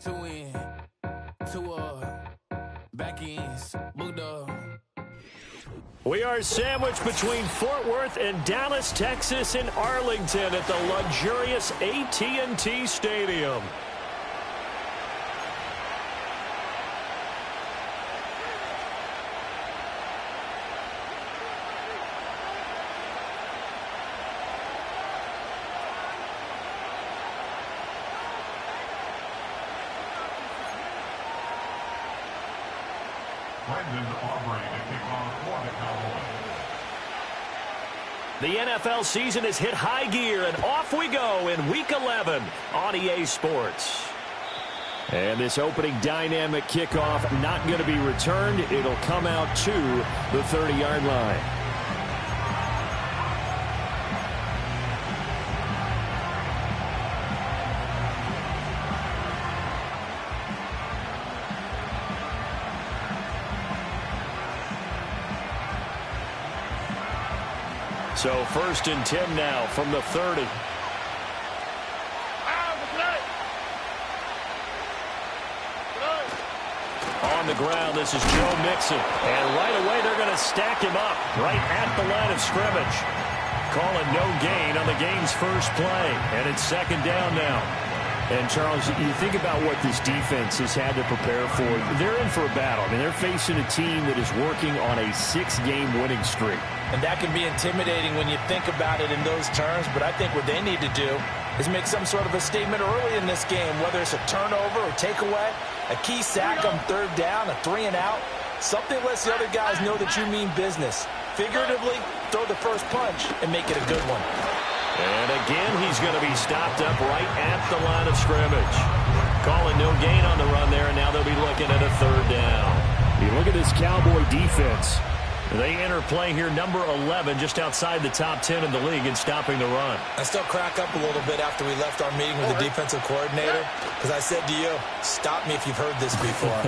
Two in, two back ends, booked up. We are sandwiched between Fort Worth and Dallas, Texas, and Arlington at the luxurious AT&T Stadium. The NFL season has hit high gear, and off we go in Week 11 on EA Sports. And this opening dynamic kickoff not going to be returned. It'll come out to the 30-yard line. So 1st and 10 now from the 30. On the ground, this is Joe Mixon. And right away, they're going to stack him up right at the line of scrimmage. Call it no gain on the game's first play. And it's 2nd down now. And, Charles, you think about what this defense has had to prepare for. They're in for a battle. I mean, they're facing a team that is working on a 6-game winning streak. And that can be intimidating when you think about it in those terms. But I think what they need to do is make some sort of a statement early in this game, whether it's a turnover or takeaway, a key sack on 3rd down, a 3-and-out. Something lets the other guys know that you mean business. Figuratively, throw the first punch and make it a good one. And again, he's going to be stopped up right at the line of scrimmage. Calling no gain on the run there, and now they'll be looking at a 3rd down. You look at this Cowboy defense. They enter play here, number 11, just outside the top 10 in the league in stopping the run. I still crack up a little bit after we left our meeting with the defensive coordinator, because I said to you, stop me if you've heard this before.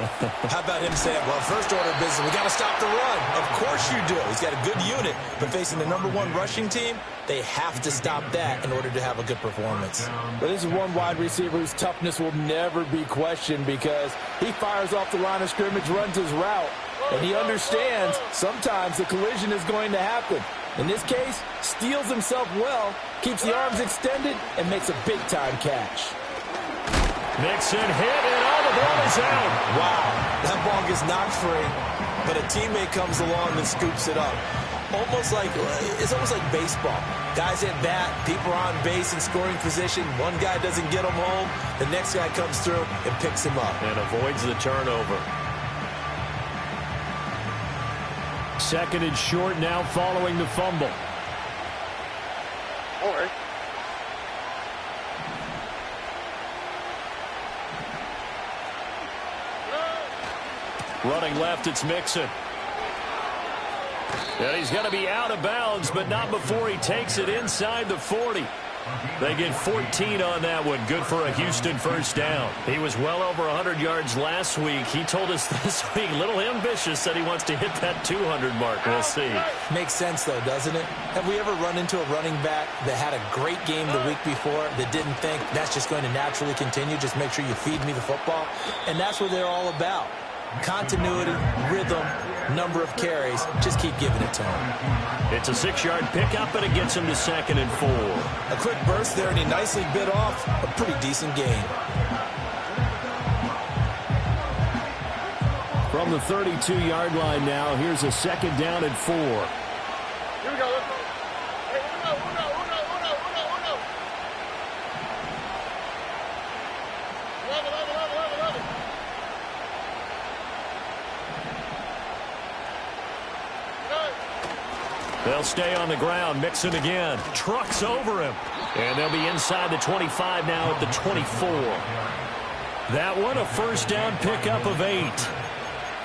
How about him saying, well, first order of business, we got to stop the run. Of course you do. He's got a good unit, but facing the number 1 rushing team, they have to stop that in order to have a good performance. But this is one wide receiver whose toughness will never be questioned because he fires off the line of scrimmage, runs his route, and he understands sometimes the collision is going to happen. In this case, steals himself well, keeps the arms extended, and makes a big-time catch. Mixon hit, and all the ball is out. Wow, that ball gets knocked free, but a teammate comes along and scoops it up. It's almost like baseball. Guys at bat, people are on base in scoring position. One guy doesn't get him home. The next guy comes through and picks him up. And avoids the turnover. 2nd and short now following the fumble. Running left, it's Mixon. And he's going to be out of bounds, but not before he takes it inside the 40. They get 14 on that one. Good for a Houston 1st down. He was well over 100 yards last week. He told us this week, a little ambitious, that he wants to hit that 200 mark. We'll see. Makes sense, though, doesn't it? Have we ever run into a running back that had a great game the week before that didn't think that's just going to naturally continue? Just make sure you feed me the football. And that's what they're all about. Continuity, rhythm, number of carries. Just keep giving it to him. It's a 6-yard pickup, and it gets him to 2nd and 4. A quick burst there, and he nicely bit off a pretty decent gain. From the 32-yard line now, here's a 2nd down and 4. Here we go. Hey, uno. Love it. They'll stay on the ground. Mixon again. Trucks over him. And they'll be inside the 25 now at the 24. That one, a 1st down pickup of 8.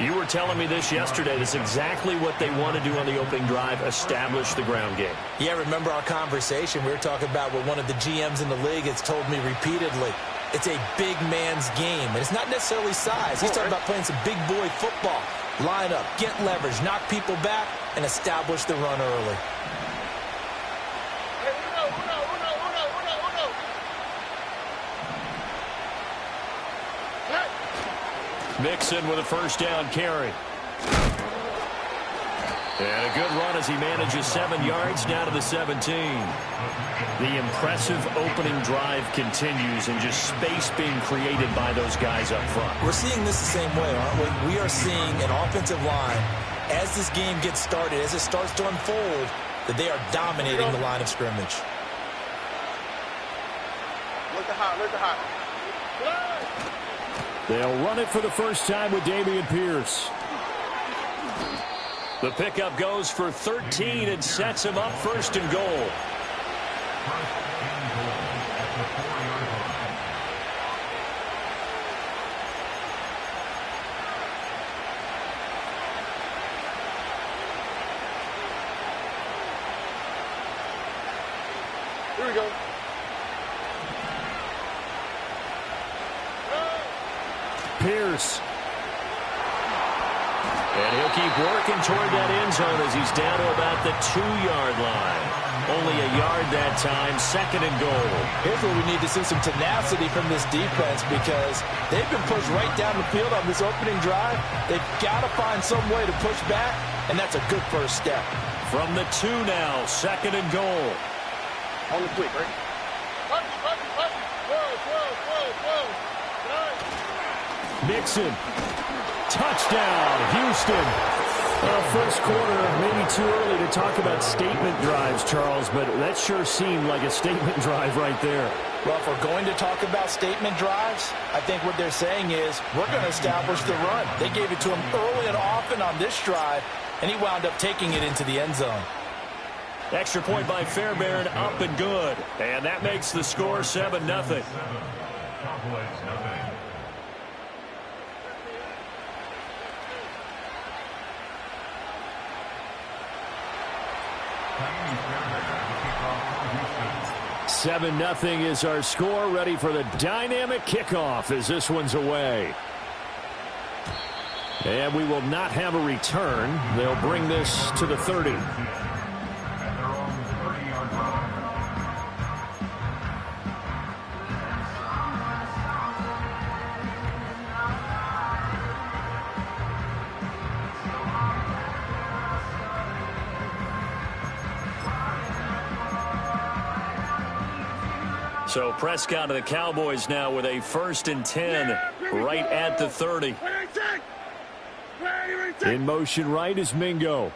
You were telling me this yesterday. That's exactly what they want to do on the opening drive, establish the ground game. Yeah, remember our conversation? We were talking about what one of the GMs in the league has told me repeatedly. It's a big man's game, and it's not necessarily size. He's talking about playing some big boy football. Line up, get leverage, knock people back, and establish the run early. Hey, Mixon with a first down carry. And a good run as he manages 7 yards down to the 17. The impressive opening drive continues and just space being created by those guys up front. We're seeing this the same way, aren't we? We are seeing an offensive line, as this game gets started, as it starts to unfold, that they are dominating the line of scrimmage. Look at hot, look at hot. They'll run it for the first time with Dameon Pierce. The pickup goes for 13 and sets him up first and goal. Here we go. Pierce. And he'll keep working toward that end zone as he's down to about the 2-yard line. Only a yard that time, second and goal. Here's where we need to see some tenacity from this defense because they've been pushed right down the field on this opening drive. They've got to find some way to push back, and that's a good first step. From the 2 now, second and goal. On the quick, right? Whoa. Nice. Mixon. Touchdown, Houston. First quarter, maybe too early to talk about statement drives, Charles, but that sure seemed like a statement drive right there. Well, if we're going to talk about statement drives, I think what they're saying is we're going to establish the run. They gave it to him early and often on this drive, and he wound up taking it into the end zone. Extra point by Fairbairn, up and good. And that makes the score 7-0. Seven nothing is our score. Ready for the dynamic kickoff as this one's away. And we will not have a return. They'll bring this to the 30. So Prescott of the Cowboys now with a 1st and 10 right at the 30. In motion right is Mingo.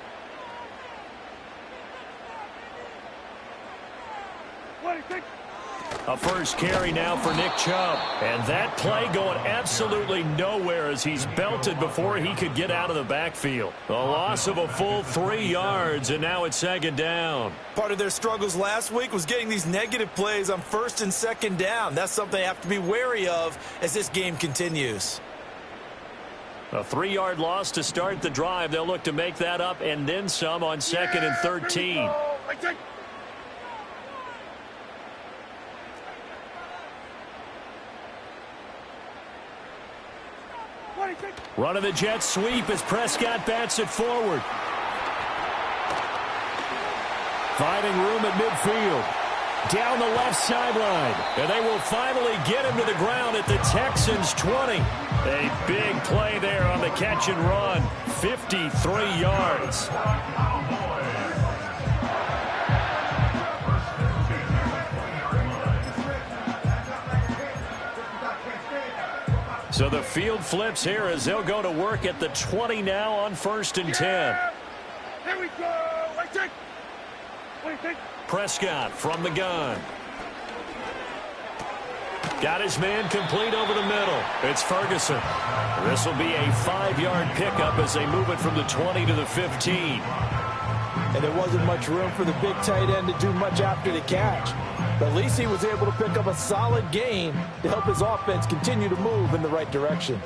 A first carry now for Nick Chubb. And that play going absolutely nowhere as he's belted before he could get out of the backfield. A loss of a full 3 yards, and now it's second down. Part of their struggles last week was getting these negative plays on 1st and 2nd down. That's something they have to be wary of as this game continues. A 3-yard loss to start the drive. They'll look to make that up and then some on 2nd and 13. Run of the jet sweep as Prescott bats it forward. Finding room at midfield. Down the left sideline. And they will finally get him to the ground at the Texans' 20. A big play there on the catch and run. 53 yards. So the field flips here as they'll go to work at the 20 now on 1st and 10. Here we go. Prescott from the gun. Got his man complete over the middle. It's Ferguson. This will be a 5-yard pickup as they move it from the 20 to the 15. And there wasn't much room for the big tight end to do much after the catch. But at least he was able to pick up a solid gain to help his offense continue to move in the right direction.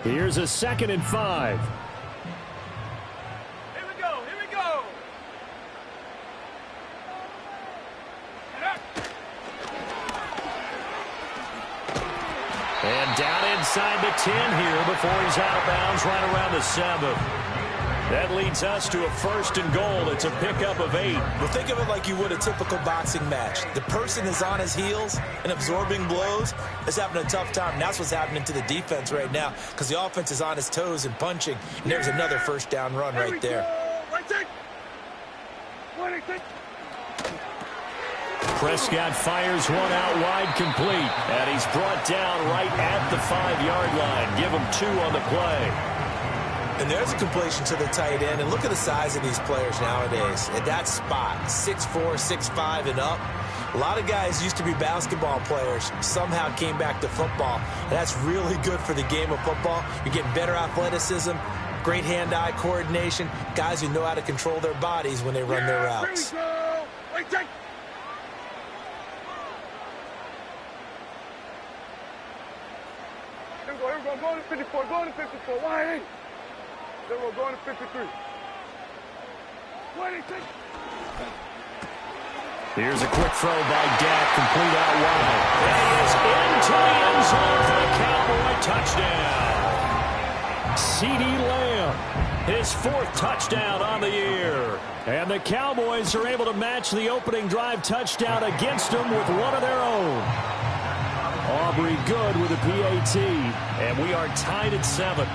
Here's a 2nd and 5. Here we go. And down inside the 10 here before he's out of bounds right around the 7. That leads us to a 1st and goal. It's a pickup of 8. Well, think of it like you would a typical boxing match. The person is on his heels and absorbing blows is having a tough time. And that's what's happening to the defense right now because the offense is on his toes and punching. And there's another first down run right there. Prescott fires one out wide, complete. And he's brought down right at the 5-yard line. Give him 2 on the play. And there's a completion to the tight end. And look at the size of these players nowadays. At that spot, 6'4", 6'5", and up. A lot of guys used to be basketball players, somehow came back to football. And that's really good for the game of football. You're getting better athleticism, great hand-eye coordination, guys who know how to control their bodies when they run their routes. Here we go, go to 54, go to 54, wide 8. Then we're going to 53. Here's a quick throw by Dak, complete out wide. And he is into the end zone for a Cowboy touchdown. CeeDee Lamb, his 4th touchdown on the year. And the Cowboys are able to match the opening drive touchdown against them with one of their own. Aubrey Good with a PAT, and we are tied at 7.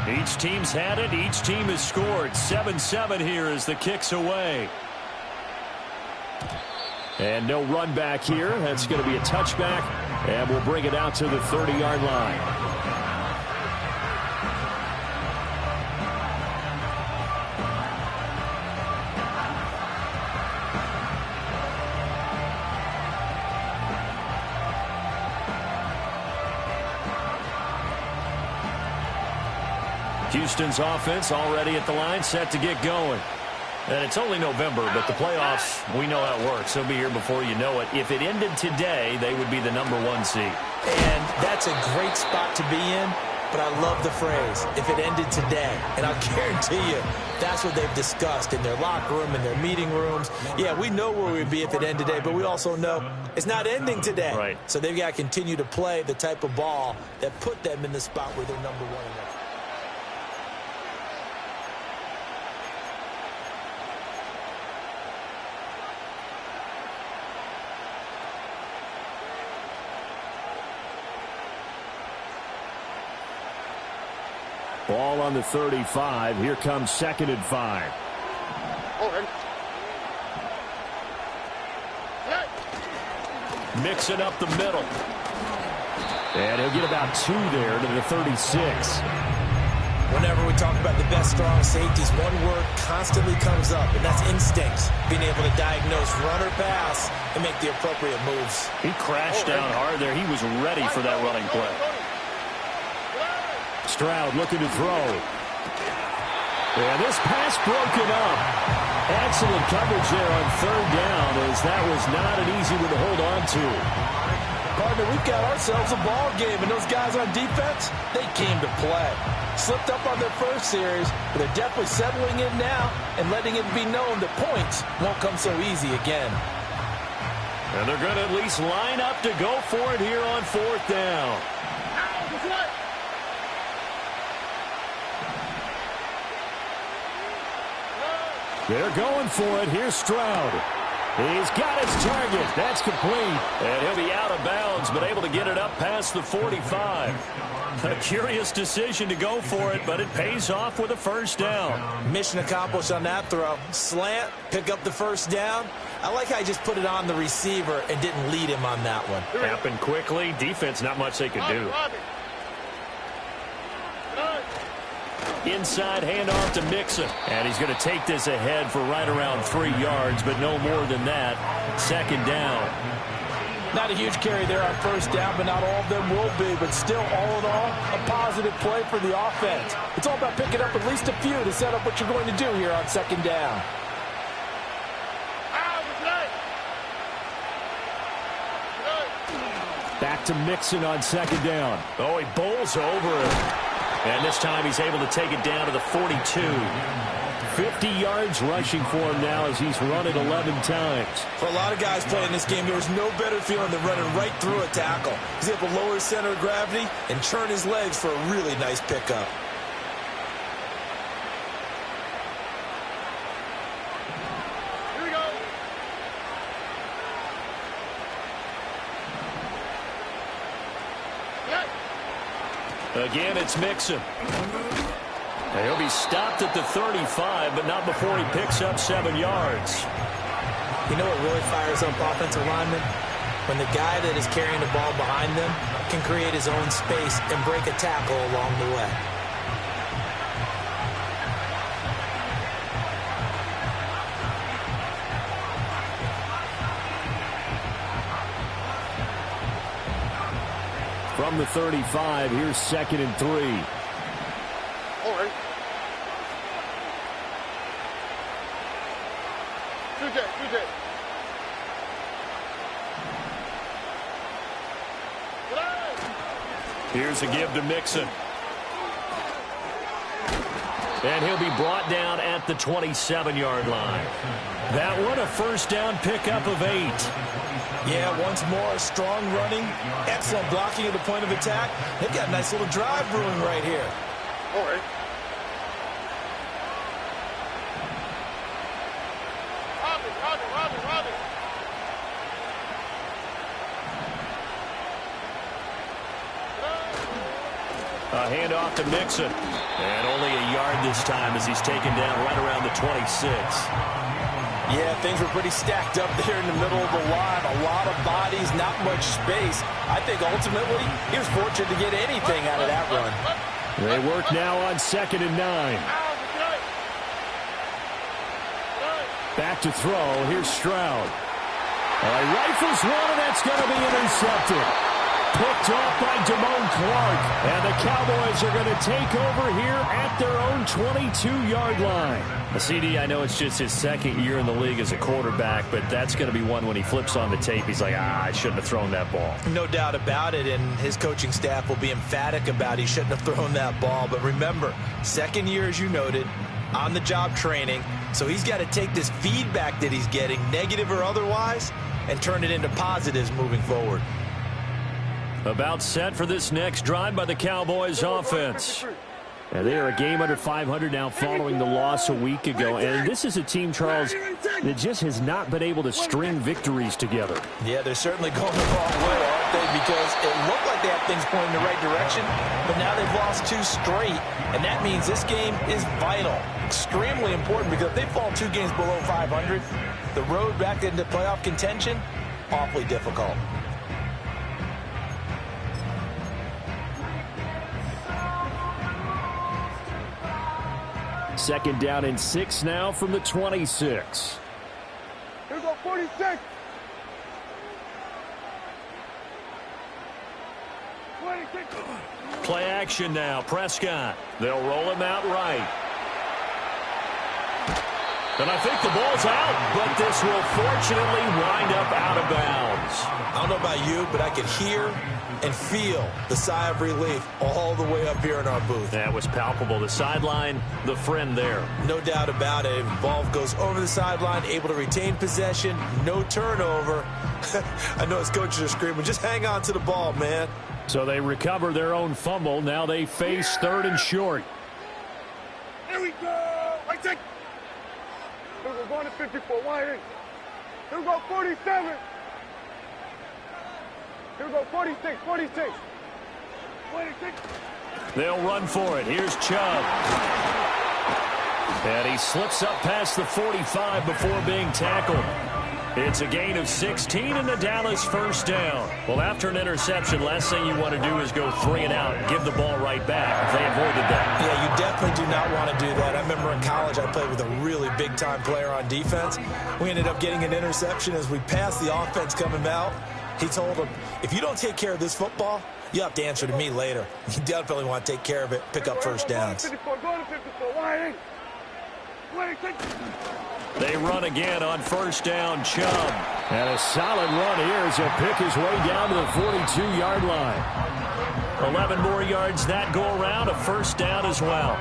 Each team's had it. Each team has scored. 7-7 here as the kick's away. And no run back here. That's going to be a touchback, and we'll bring it out to the 30-yard line. Houston's offense already at the line, set to get going. And it's only November, but the playoffs, we know how it works. They'll be here before you know it. If it ended today, they would be the #1 seed. And that's a great spot to be in, but I love the phrase, if it ended today. And I'll guarantee you, that's what they've discussed in their locker room, in their meeting rooms. Yeah, we know where we'd be if it ended today, but we also know it's not ending today. Right. So they've got to continue to play the type of ball that put them in the spot where they're #1 in their. Ball on the 35. Here comes 2nd and 5. Mixing up the middle. And he'll get about 2 there to the 36. Whenever we talk about the best strong safeties, one word constantly comes up, and that's instincts. Being able to diagnose run or pass and make the appropriate moves. He crashed down hard there. He was ready for that running play. Stroud looking to throw. And this pass broken up. Excellent coverage there on 3rd down, as that was not an easy one to hold on to. Partner, we've got ourselves a ball game, and those guys on defense, they came to play. Slipped up on their first series, but they're definitely settling in now and letting it be known that points won't come so easy again. And they're going to at least line up to go for it here on 4th down. They're going for it. Here's Stroud. He's got his target. That's complete. And he'll be out of bounds, but able to get it up past the 45. A curious decision to go for it, but it pays off with a 1st down. Mission accomplished on that throw. Slant, pick up the 1st down. I like how he just put it on the receiver and didn't lead him on that one. Happened quickly. Defense, not much they could do. Inside handoff to Mixon. And he's going to take this ahead for right around 3 yards, but no more than that. 2nd down. Not a huge carry there on 1st down, but not all of them will be. But still, all in all, a positive play for the offense. It's all about picking up at least a few to set up what you're going to do here on 2nd down. Back to Mixon on 2nd down. Oh, he bowls over it. And this time he's able to take it down to the 42. 50 yards rushing for him now as he's run it 11 times. For a lot of guys playing this game, there was no better feeling than running right through a tackle. He's able to lower his center of gravity and turn his legs for a really nice pickup. Here we go. Again, it's Mixon. He'll be stopped at the 35, but not before he picks up 7 yards. You know what really fires up offensive linemen? When the guy that is carrying the ball behind them can create his own space and break a tackle along the way. From the 35, here's 2nd and 3. All right. 2J. Here's a give to Mixon. And he'll be brought down at the 27-yard line. That one, a first down pickup of 8. Yeah, once more, strong running, excellent blocking at the point of attack. They've got a nice little drive brewing right here. All right. Robbie. A handoff to Mixon. And only a yard this time as he's taken down right around the 26. Yeah, things were pretty stacked up there in the middle of the line. A lot of bodies, not much space. I think ultimately he was fortunate to get anything out of that run. They work now on 2nd and 9. Back to throw. Here's Stroud. He rifles one, and that's going to be intercepted. Picked off by Damone Clark. And the Cowboys are going to take over here at their own 22-yard line. CD, I know it's just his 2nd year in the league as a quarterback, but that's going to be one when he flips on the tape. He's like, I shouldn't have thrown that ball. No doubt about it, and his coaching staff will be emphatic about he shouldn't have thrown that ball. But remember, 2nd year, as you noted, on-the-job training. So he's got to take this feedback that he's getting, negative or otherwise, and turn it into positives moving forward. About set for this next drive by the Cowboys offense. And they are a game under 500 now following the loss a week ago. And this is a team, Charles, that just has not been able to string victories together. Yeah, they're certainly going the wrong way, aren't they? Because it looked like they have things pointing in the right direction, but now they've lost 2 straight. And that means this game is vital, extremely important, because if they fall 2 games below 500, the road back into playoff contention, awfully difficult. Second down and 6 now from the 26. Here we go, 46. 26. Play action now. Prescott. They'll roll him out right. And I think the ball's out, but this will fortunately wind up out of bounds. I don't know about you, but I could hear and feel the sigh of relief all the way up here in our booth. That was palpable. The sideline, the friend there. No doubt about it. Ball goes over the sideline, able to retain possession, no turnover. I know his coaches are screaming, just hang on to the ball, man. So they recover their own fumble. Now they face 3rd and short. Here we go. Right side. Here we go, going to 54. Wide in. Here we go, 47. Here we go, 46. 46. They'll run for it. Here's Chubb. And he slips up past the 45 before being tackled. It's a gain of 16 and the Dallas first down. Well, after an interception, last thing you want to do is go 3 and out and give the ball right back. They avoided that. Yeah, you definitely do not want to do that. I remember in college I played with a really big-time player on defense. We ended up getting an interception as we passed the offense coming out. He told him, if you don't take care of this football, you have to answer to me later. You definitely want to take care of it, pick up first downs. 54, going to 54, wide in. They run again on first down, Chubb. And a solid run here as he'll pick his way down to the 42-yard line. 11 more yards that go around, a first down as well.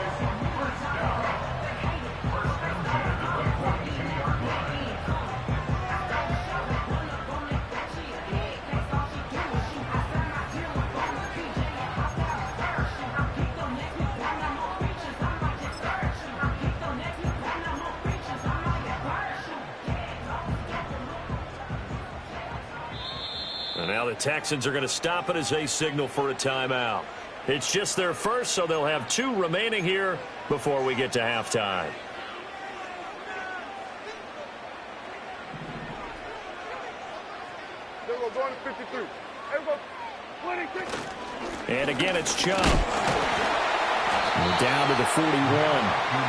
Now the Texans are going to stop it as they signal for a timeout. It's just their first, so they'll have 2 remaining here before we get to halftime. There we go, going to 53. There we go. 26. And again, it's Chubb. Down to the 41.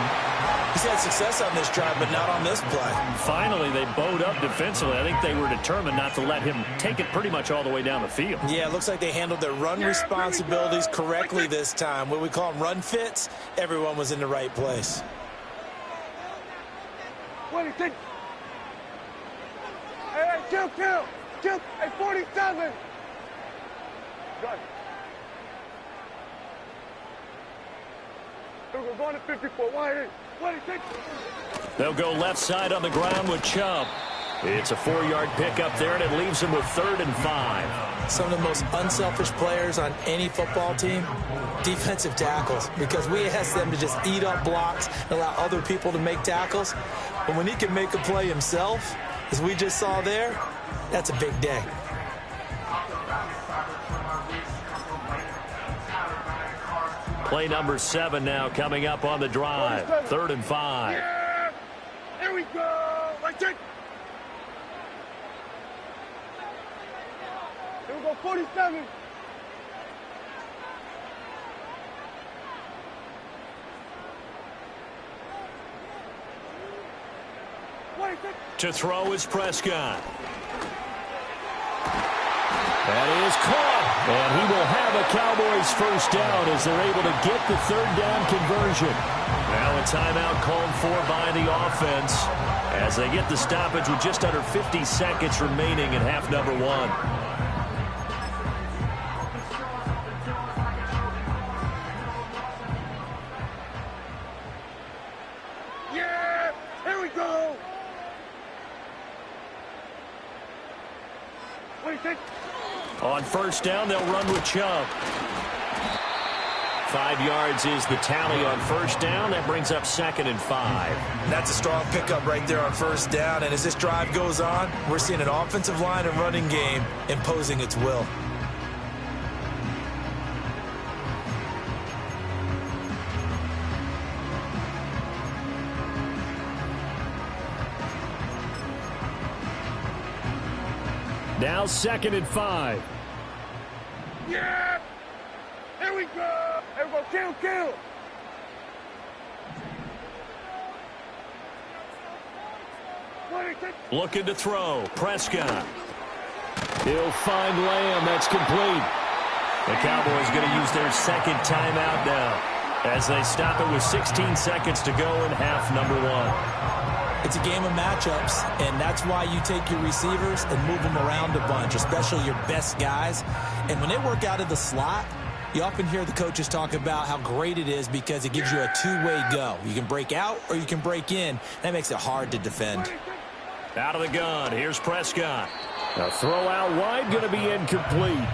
He's had success on this drive, but not on this play. Finally, they bowed up defensively. I think they were determined not to let him take it pretty much all the way down the field. Yeah, it looks like they handled their run responsibilities correctly this time. What we call them run fits, everyone was in the right place. 26. Hey, kill. Hey, 47. Good. Here we go, going to 54. 26. They'll go left side on the ground with Chubb. It's a 4-yard pickup there, and it leaves them with 3rd and 5. Some of the most unselfish players on any football team, defensive tackles, because we ask them to just eat up blocks and allow other people to make tackles. But when he can make a play himself, as we just saw there, that's a big day. Play number 7 now coming up on the drive. 3rd and 5. Yeah! Here we go! Right check! Here we go, 47. To throw is Prescott. That is caught. And he will have a Cowboys first down as they're able to get the 3rd down conversion. Now a timeout called for by the offense as they get the stoppage with just under 50 seconds remaining in half number 1. Yeah! Here we go! 26. On first down, they'll run with Chubb. 5 yards is the tally on first down. That brings up 2nd and 5. That's a strong pickup right there on first down. And as this drive goes on, we're seeing an offensive line and running game imposing its will. Now 2nd and 5. Yeah! Here we go! Here we go, kill! Looking to throw. Prescott. He'll find Lamb. That's complete. The Cowboys going to use their 2nd timeout now as they stop it with 16 seconds to go in half number 1. It's a game of matchups, and that's why you take your receivers and move them around a bunch, especially your best guys. And when they work out of the slot, you often hear the coaches talk about how great it is because it gives you a 2-way go. You can break out or you can break in. That makes it hard to defend. Out of the gun, here's Prescott. A throw out wide, going to be incomplete.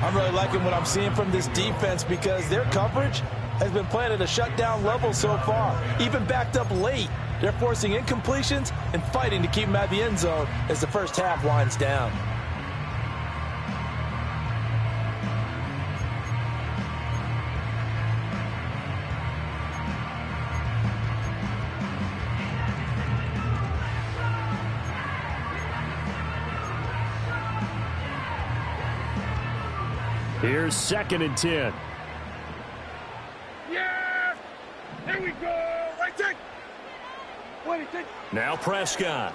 I'm really liking what I'm seeing from this defense because their coverage has been playing at a shutdown level so far, even backed up late. They're forcing incompletions and fighting to keep them at the end zone as the first half winds down. Here's 2nd and 10. Yeah! Here we go! Right check! 26. Now Prescott.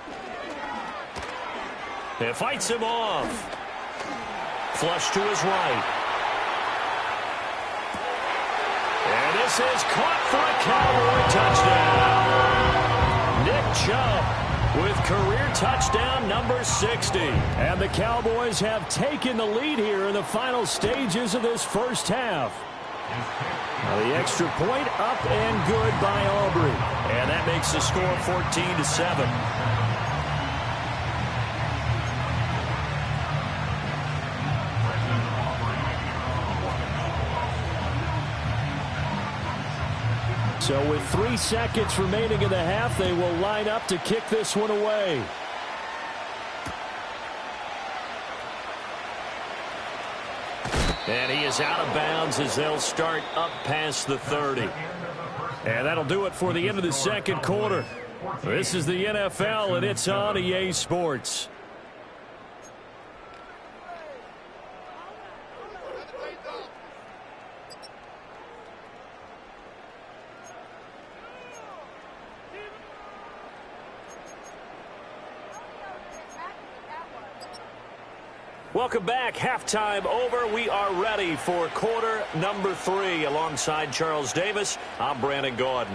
It fights him off. Flush to his right. And this is caught for a Cowboy touchdown. Nick Chubb with career touchdown number 60. And the Cowboys have taken the lead here in the final stages of this first half. Now the extra point up and good by Aubrey. And that makes the score 14-7. So with 3 seconds remaining in the half, they will line up to kick this one away. And he is out of bounds as they'll start up past the 30. And that'll do it for the end of the second quarter. This is the NFL, and it's on EA Sports. Welcome back. Halftime over. We are ready for quarter number 3. Alongside Charles Davis, I'm Brandon Gordon.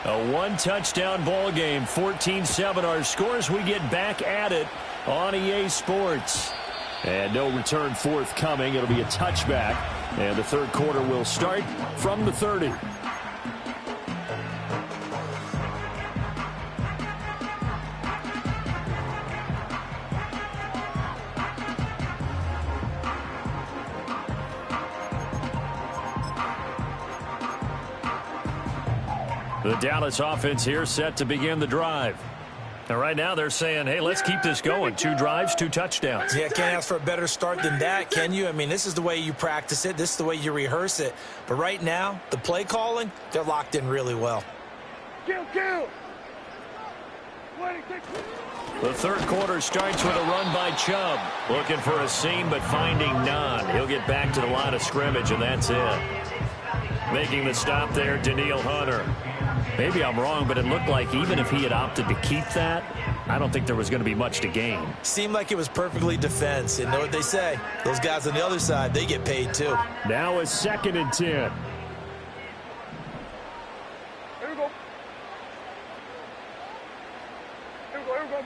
A one-touchdown ball game, 14-7 our scores. We get back at it on EA Sports. And no return forthcoming. It'll be a touchback. And the third quarter will start from the 30. The Dallas offense here set to begin the drive. And right now they're saying, hey, let's keep this going. 2 drives, 2 touchdowns. Yeah, can't ask for a better start than that, can you? I mean, this is the way you practice it. This is the way you rehearse it. But right now, the play calling, they're locked in really well. Kill. The third quarter starts with a run by Chubb. Looking for a seam, but finding none. He'll get back to the line of scrimmage, and that's it. Making the stop there, Danielle Hunter. Maybe I'm wrong, but it looked like even if he had opted to keep that, I don't think there was going to be much to gain. Seemed like it was perfectly defense. And know what they say? Those guys on the other side, they get paid too. Now a 2nd and 10. Here we go.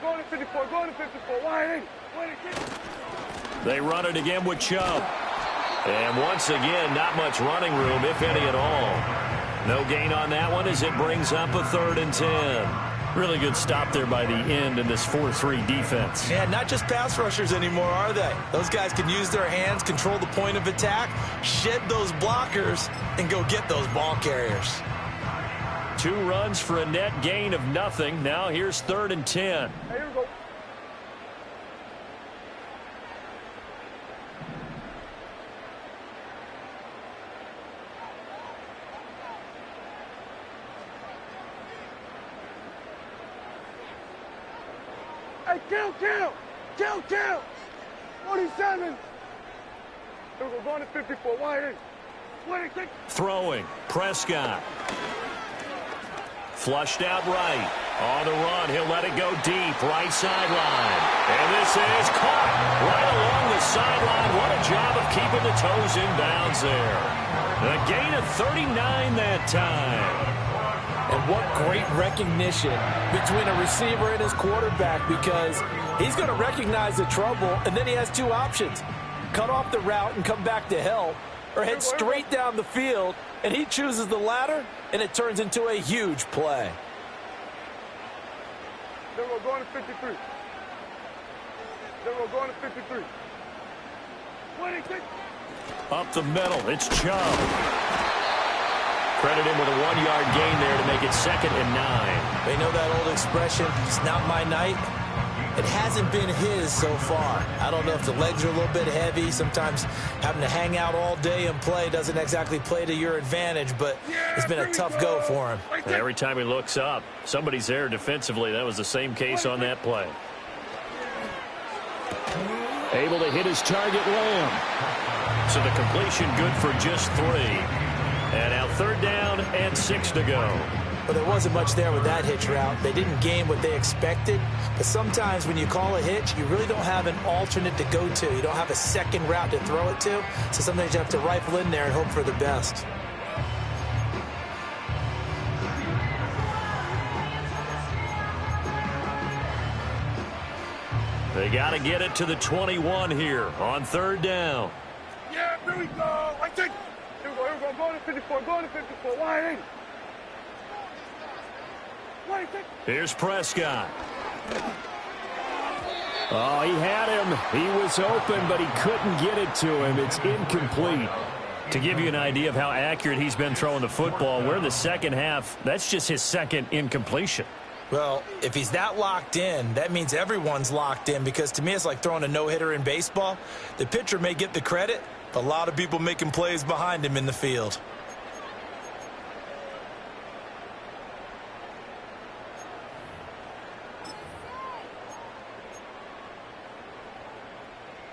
Go to 54. Wide in. They run it again with Chubb. And once again, not much running room, if any at all. No gain on that one as it brings up a 3rd and 10. Really good stop there by the end in this 4-3 defense. Yeah, not just pass rushers anymore, are they? Those guys can use their hands, control the point of attack, shed those blockers, and go get those ball carriers. 2 runs for a net gain of nothing. Now here's 3rd and 10. Here we go. Hey, kill. 47. Here we go. Going to 54. Wide in. 26. Throwing. Prescott. Flushed out right. On the run. He'll let it go deep. Right sideline. And this is caught right along the sideline. What a job of keeping the toes in bounds there. A gain of 39 that time. And what great recognition between a receiver and his quarterback, because he's going to recognize the trouble, and then he has 2 options. Cut off the route and come back to help, or head straight down the field, and he chooses the latter, and it turns into a huge play. Then we're going to 53. Then we're going to 53. 26. Up the middle, it's Chubb. Credit him with a 1-yard gain there to make it 2nd and 9. They know that old expression, it's not my night. It hasn't been his so far. I don't know if the legs are a little bit heavy. Sometimes having to hang out all day and play doesn't exactly play to your advantage, but it's been a tough go for him. And every time he looks up, somebody's there defensively. That was the same case on that play. Able to hit his target, Lamb. So the completion good for just 3. And now 3rd down and 6 to go. Well, there wasn't much there with that hitch route. They didn't gain what they expected. But sometimes when you call a hitch, you really don't have an alternate to go to. You don't have a second route to throw it to. So sometimes you have to rifle in there and hope for the best. They got to get it to the 21 here on 3rd down. Yeah, here we go. Right there. Here we go. Going to 54. Wide in. Here's Prescott. Oh, he had him. He was open, but he couldn't get it to him. It's incomplete. To give you an idea of how accurate he's been throwing the football, we're in the second half. That's just his 2nd incompletion. Well, if he's that locked in, that means everyone's locked in, because to me it's like throwing a no-hitter in baseball. The pitcher may get the credit, but a lot of people making plays behind him in the field.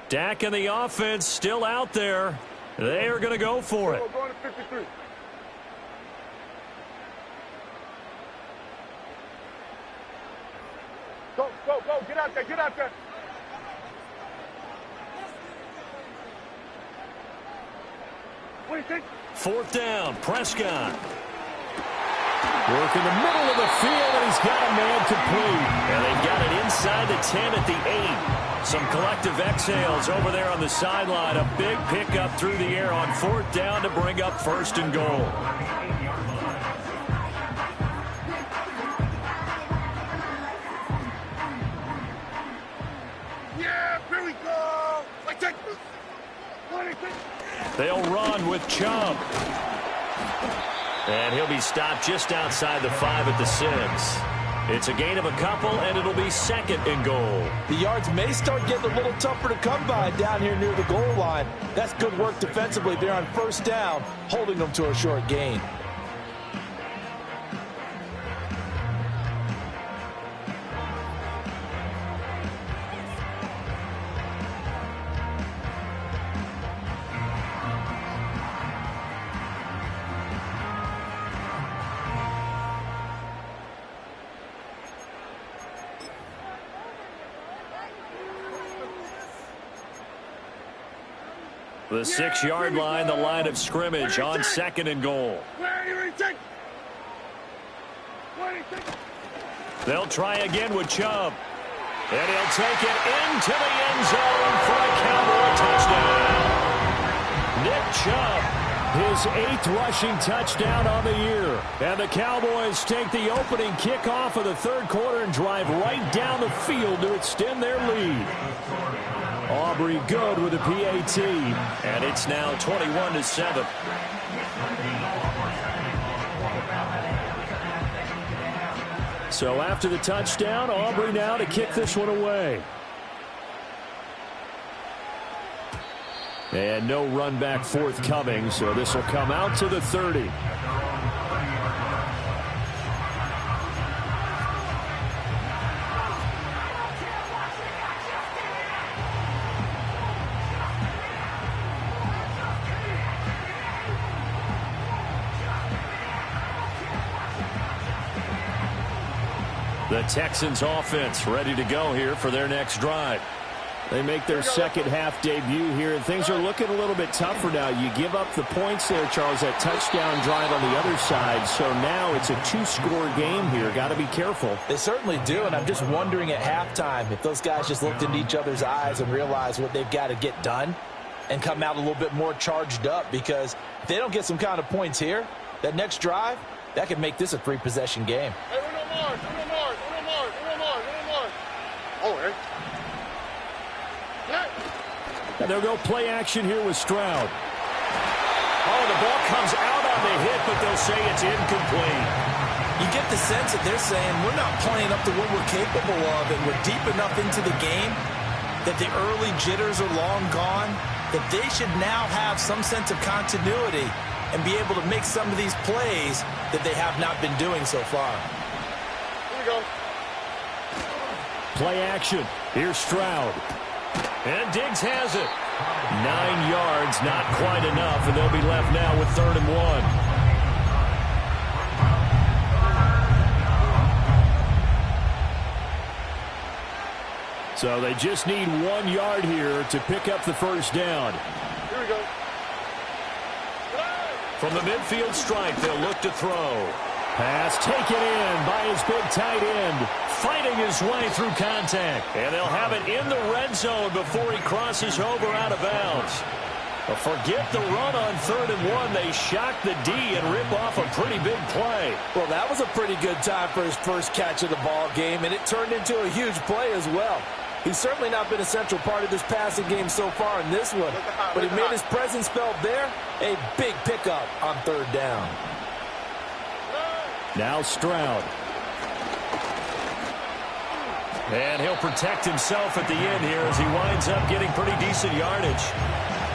Dak and the offense still out there. They are going to go for it. We're going to 53. Go, go, go. Get out there. Get out there. What do you think? Fourth down, Prescott. Work in the middle of the field, and he's got a man complete. And they've got it inside the 10 at the 8. Some collective exhales over there on the sideline. A big pickup through the air on fourth down to bring up first and goal. Yeah, here we go. Like that. They'll run with Chubb. And he'll be stopped just outside the 5 at the 6. It's a gain of a couple, and it'll be second and goal. The yards may start getting a little tougher to come by down here near the goal line. That's good work defensively there on first down, holding them to a short gain. The 6-yard line, the line of scrimmage on second and goal. They'll try again with Chubb. And he'll take it into the end zone for a Cowboy touchdown. Nick Chubb, his 8th rushing touchdown on the year. And the Cowboys take the opening kickoff of the third quarter and drive right down the field to extend their lead. Aubrey good with a PAT, and it's now 21-7. So after the touchdown, Aubrey now to kick this one away. And no run back forthcoming, so this will come out to the 30. The Texans offense ready to go here for their next drive. They make their second half debut here, and things are looking a little bit tougher now. You give up the points there, Charles, that touchdown drive on the other side. So now it's a 2-score game here. Got to be careful. They certainly do, and I'm just wondering at halftime if those guys just looked into each other's eyes and realized what they've got to get done and come out a little bit more charged up, because if they don't get some kind of points here, that next drive, that could make this a 3-possession game. Hey, no more. Oh, hey. And they'll go play action here with Stroud. Oh, the ball comes out on the hit, but they'll say it's incomplete. You get the sense that they're saying we're not playing up to what we're capable of, and we're deep enough into the game that the early jitters are long gone, that they should now have some sense of continuity and be able to make some of these plays that they have not been doing so far. Here we go. Play action. Here's Stroud. And Diggs has it. 9 yards, not quite enough, and they'll be left now with 3rd and 1. So they just need 1 yard here to pick up the first down. Here we go. From the midfield stripe, they'll look to throw. Pass taken in by his big tight end, fighting his way through contact. And they'll have it in the red zone before he crosses over out of bounds. But forget the run on 3rd and 1. They shock the D and rip off a pretty big play. Well, that was a pretty good time for his first catch of the ball game, and it turned into a huge play as well. He's certainly not been a central part of this passing game so far in this one, but he made his presence felt there. A big pickup on 3rd down. Now Stroud. And he'll protect himself at the end here as he winds up getting pretty decent yardage.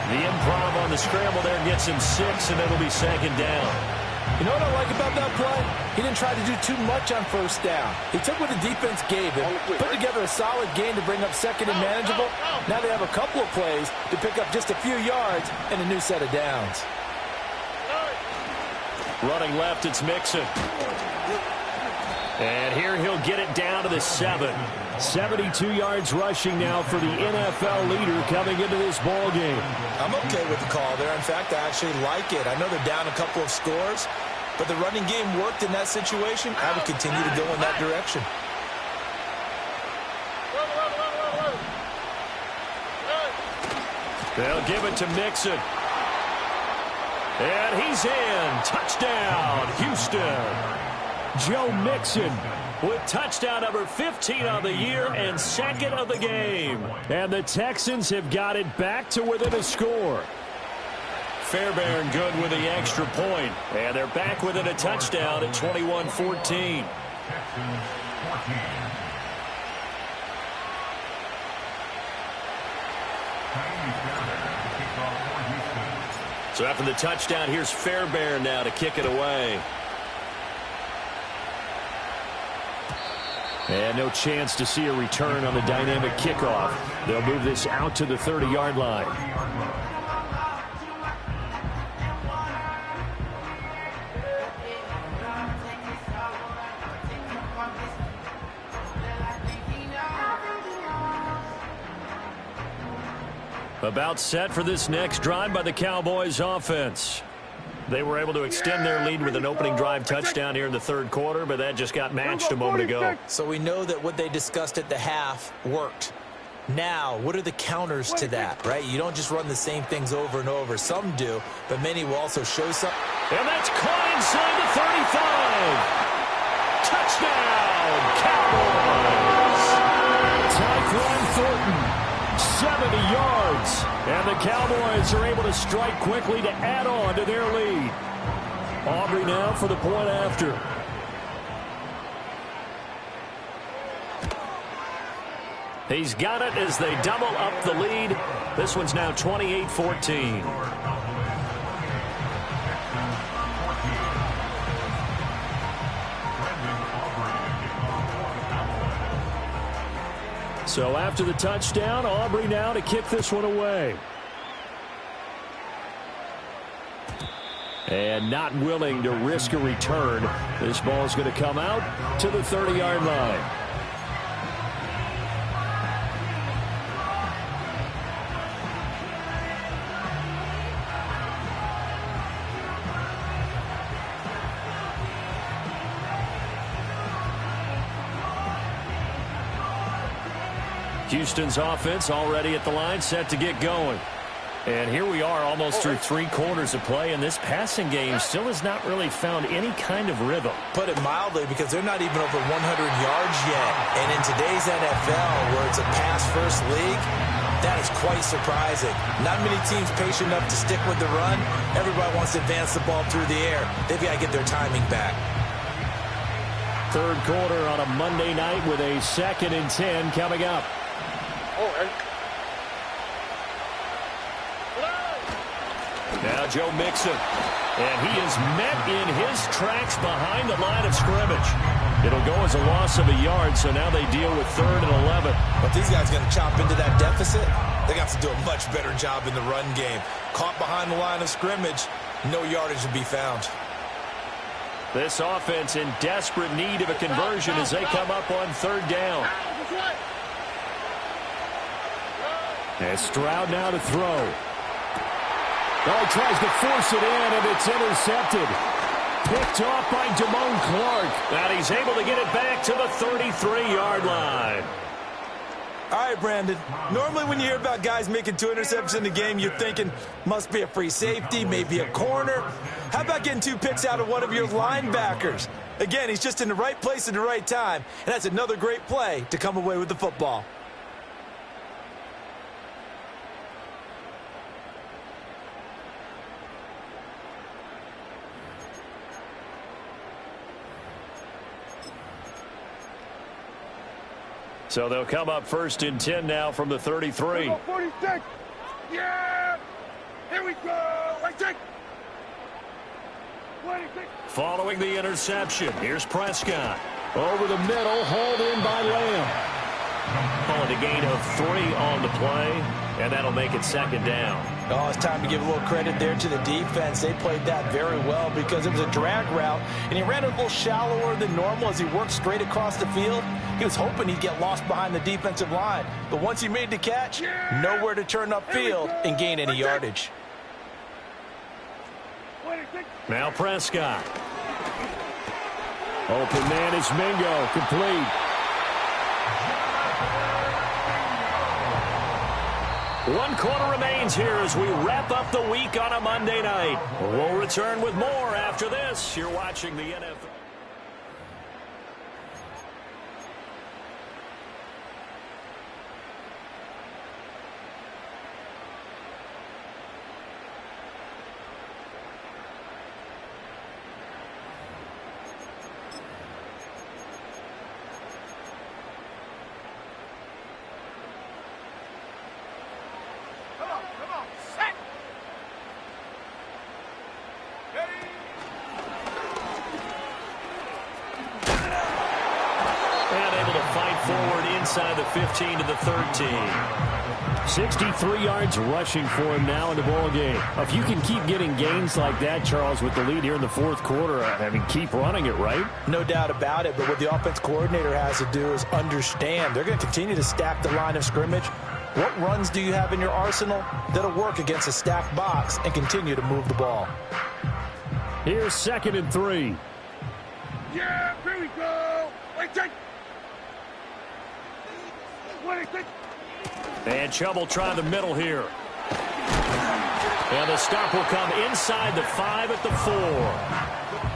The improv on the scramble there gets him 6, and it'll be second down. You know what I like about that play? He didn't try to do too much on first down. He took what the defense gave him, put together a solid gain to bring up second and manageable. Now they have a couple of plays to pick up just a few yards and a new set of downs. Running left, it's Mixon. And here he'll get it down to the 7. 72 yards rushing now for the NFL leader coming into this ball game. I'm okay with the call there. In fact, I actually like it. I know they're down a couple of scores, but the running game worked in that situation. I would continue to go in that direction. They'll give it to Mixon. And he's in. Touchdown, Houston. Joe Mixon with touchdown number 15 on the year and second of the game. And the Texans have got it back to within a score. Fairbairn good with the extra point. And they're back within a touchdown at 21-14. So after the touchdown, here's Fairbairn now to kick it away. And no chance to see a return on the dynamic kickoff. They'll move this out to the 30-yard line. About set for this next drive by the Cowboys offense. They were able to extend their lead with an opening drive touchdown here in the third quarter, but that just got matched a moment ago. So we know that what they discussed at the half worked. Now, what are the counters to that, right? You don't just run the same things over and over. Some do, but many will also show some. And that's caught inside the 35. Touchdown, Cowboys. Tyquan Thornton. 70 yards, and the Cowboys are able to strike quickly to add on to their lead. Aubrey now for the point after. He's got it as they double up the lead. This one's now 28-14. So after the touchdown, Aubrey now to kick this one away. And not willing to risk a return. This ball's going to come out to the 30-yard line. Houston's offense already at the line, set to get going. And here we are almost through 3 quarters of play, and this passing game still has not really found any kind of rhythm. Put it mildly, because they're not even over 100 yards yet. And in today's NFL, where it's a pass-first league, that is quite surprising. Not many teams patient enough to stick with the run. Everybody wants to advance the ball through the air. They've got to get their timing back. Third quarter on a Monday night with a 2nd and 10 coming up. Now Joe Mixon, and he is met in his tracks behind the line of scrimmage. It'll go as a loss of a yard, so now they deal with 3rd and 11. But these guys going to chop into that deficit? They got to do a much better job in the run game. Caught behind the line of scrimmage, no yardage to be found. This offense in desperate need of a conversion as they come up on 3rd down. And Stroud now to throw. Oh, tries to force it in, and it's intercepted. Picked off by Damone Clark. And he's able to get it back to the 33-yard line. All right, Brandon. Normally when you hear about guys making 2 interceptions in a game, you're thinking, must be a free safety, maybe a corner. How about getting 2 picks out of one of your linebackers? Again, he's just in the right place at the right time, and that's another great play to come away with the football. So they'll come up 1st and 10 now from the 33. 46. Yeah. Here we go. Right take. 26. Following the interception, here's Prescott. Over the middle, hauled in by Lamb. Calling a gain of 3 on the play, and that'll make it 2nd down. Oh, it's time to give a little credit there to the defense. They played that very well because it was a drag route, and he ran it a little shallower than normal as he worked straight across the field. He was hoping he'd get lost behind the defensive line, but once he made the catch, nowhere to turn upfield and gain any yardage. Now Prescott. Open man is Mingo, complete. One quarter remains here as we wrap up the week on a Monday night. We'll return with more after this. You're watching the NFL. Forward inside the 15 to the 13. 63 yards rushing for him now in the ball game. If you can keep getting gains like that, Charles, with the lead here in the 4th quarter, I mean, keep running it, right? No doubt about it, but what the offense coordinator has to do is understand. They're going to continue to stack the line of scrimmage. What runs do you have in your arsenal that'll work against a stacked box and continue to move the ball? Here's 2nd and 3. Yeah, here we go. Wait, take. And Chubb will try the middle here. And the stop will come inside the 5 at the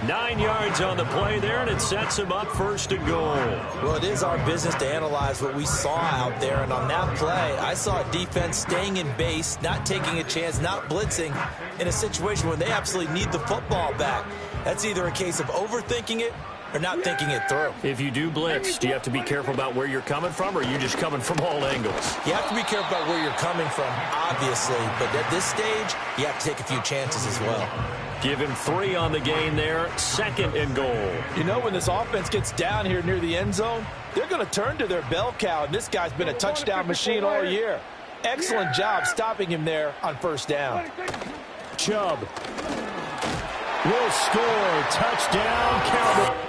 4. 9 yards on the play there, and it sets him up 1st and goal. Well, it is our business to analyze what we saw out there, and on that play, I saw a defense staying in base, not taking a chance, not blitzing, in a situation where they absolutely need the football back. That's either a case of overthinking it or not thinking it through. If you do blitz, do you have to be careful about where you're coming from, or are you just coming from all angles? You have to be careful about where you're coming from, obviously, but at this stage, you have to take a few chances as well. Give him 3 on the gain there, 2nd and goal. You know, when this offense gets down here near the end zone, they're going to turn to their bell cow, and this guy's been a touchdown machine all year. Excellent job stopping him there on 1st down. Chubb will score. Touchdown, Cowgirls.